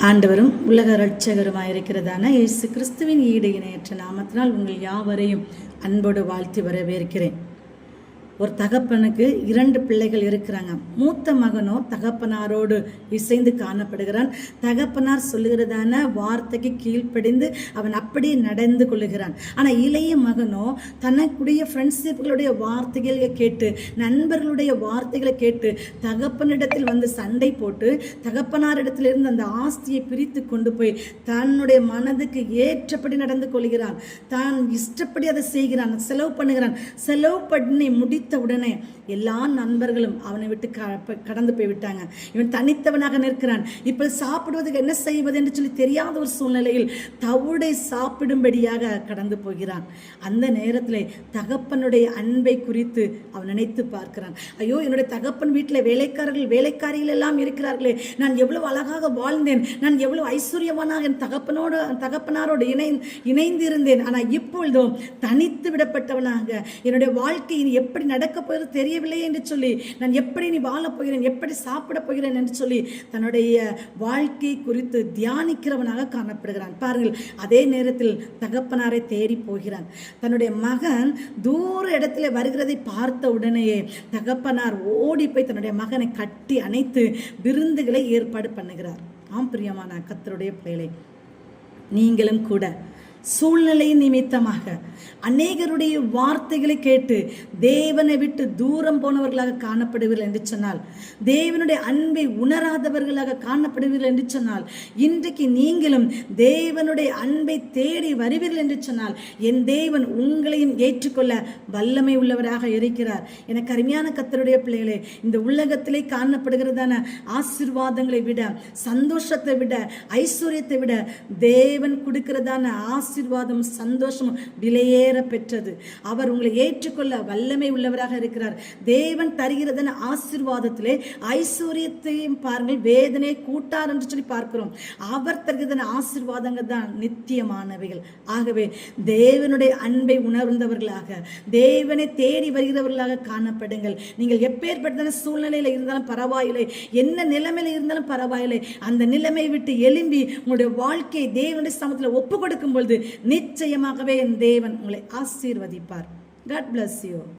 ஆண்டவரும் உலக இரட்சகருமாயிருக்கிறதான இயேசு கிறிஸ்துவின் ஈடு இணையற்ற நாமத்தினால் உங்கள் யாவரையும் அன்போடு வாழ்த்தி வரவேற்கிறேன். ஒரு தகப்பனுக்கு 2 பிள்ளைகள் இருக்கிறாங்க. மூத்த மகனோ தகப்பனாரோடு இசைந்து காணப்படுகிறான். தகப்பனார் சொல்லுகிறதான வார்த்தைக்கு கீழ்ப்படிந்து அவன் அப்படியே நடந்து கொள்ளுகிறான். ஆனால் இளைய மகனோ தனக்குடைய ஃப்ரெண்ட்ஷிப்களுடைய வார்த்தைகளை கேட்டு, நண்பர்களுடைய வார்த்தைகளை கேட்டு தகப்பனிடத்தில் வந்து சண்டை போட்டு தகப்பனாரிடத்திலிருந்து அந்த ஆஸ்தியை பிரித்து கொண்டு போய் தன்னுடைய மனதுக்கு ஏற்றபடி நடந்து கொள்கிறான். தான் இஷ்டப்படி அதை செய்கிறான், செலவு பண்ணுகிறான். செலவு பண்ணி உடனே எல்லா நண்பர்களும் அவனை விட்டு கடந்து போய் விட்டாங்க. இவன் தனித்தவனாக நிற்கிறான். இப்ப சாப்பிடுவதற்கு என்ன செய்வது என்று சொல்லி தெரியாத ஒரு சூழ்நிலையில் தவிடை சாப்பிடும்படியாக கடந்து போகிறான். அந்த நேரத்தில் தகப்பனுடைய அன்பை குறித்து அவன் நினைத்து பார்க்கிறான். ஐயோ, என்னுடைய தகப்பன் வீட்டில் வேலைக்காரிகள் எல்லாம் இருக்கிறார்களே, நான் எவ்வளவு அழகாக வாழ்ந்தேன், நான் எவ்வளவு ஐஸ்வர்யவானாக என் தகப்பனாரோடு இணைந்திருந்தேன். ஆனால் இப்பொழுதோ தனித்து விடப்பட்டவனாக என்னுடைய வாழ்க்கை இனி எப்படி நடக்க போகிறது தெரியவில்லை என்று சொல்லி, நான் எப்படி நீ வாழப் போகிறேன், எப்படி சாப்பிட போகிறேன் என்று சொல்லி தன்னுடைய வாழ்க்கை குறித்து தியானிக்கிறவனாக காணப்படுகிறான். பாருங்கள், அதே நேரத்தில் தகப்பனாரை தேடி போகிறான். தன்னுடைய மகன் தூர இடத்துல வருகிறதை பார்த்த உடனேயே தகப்பனார் ஓடி போய் தன்னுடைய மகனை கட்டி அணைத்து விருந்துகளை ஏற்பாடு பண்ணுகிறார். ஆம் பிரியமான கர்த்தருடைய பிள்ளைகளே, நீங்களும் கூட சூழ்நிலை நிமித்தமாக அநேகருடைய வார்த்தைகளை கேட்டு தேவனை விட்டு தூரம் போனவர்களாக காணப்படுவீர்கள் என்று சொன்னால், தேவனுடைய அன்பை உணராதவர்களாக காணப்படுவீர்கள் என்று சொன்னால், இன்றைக்கு நீங்களும் தேவனுடைய அன்பை தேடி வருவீர்கள் என்று சொன்னால், என் தேவன் உங்களையும் ஏற்றுக்கொள்ள வல்லமை உள்ளவராக இருக்கிறார். எனக்கு அருமையான கர்த்தருடைய பிள்ளைகளே, இந்த உலகத்திலே காணப்படுகிறதான ஆசீர்வாதங்களை விட, சந்தோஷத்தை விட, ஐஸ்வர்யத்தை விட தேவன் கொடுக்கிறதான ஆசீர்வாதம் சந்தோஷம் விலையேற பெற்றது. அவர் உங்களை ஏற்றுக்கொள்ள வல்லமை உள்ளவராக இருக்கிறார். தேவன் தருகிறதன ஆசீர்வாதத்திலே ஐஸ்வர்யத்தையும் பாருங்கள், வேதனை கூட்டார் என்று சொல்லி பார்க்கிறோம். அவர் தருகிறதன ஆசீர்வாதங்கள் தான் நித்தியமானவைகள். ஆகவே தேவனுடைய அன்பை உணர்ந்தவர்களாக, தேவனை தேடி வருகிறவர்களாக காணப்படுங்கள். நீங்கள் எப்பேற்பட்ட சூழ்நிலையில் இருந்தாலும் பரவாயில்லை, என்ன நிலைமையில இருந்தாலும் பரவாயில்லை, அந்த நிலைமையை விட்டு எழும்பி உங்களுடைய வாழ்க்கையை தேவனுடைய சமூகத்தில் ஒப்பு கொடுக்கும் பொழுது நிச்சயமாகவே என் தேவன் உங்களை ஆசீர்வதிப்பார். God bless you.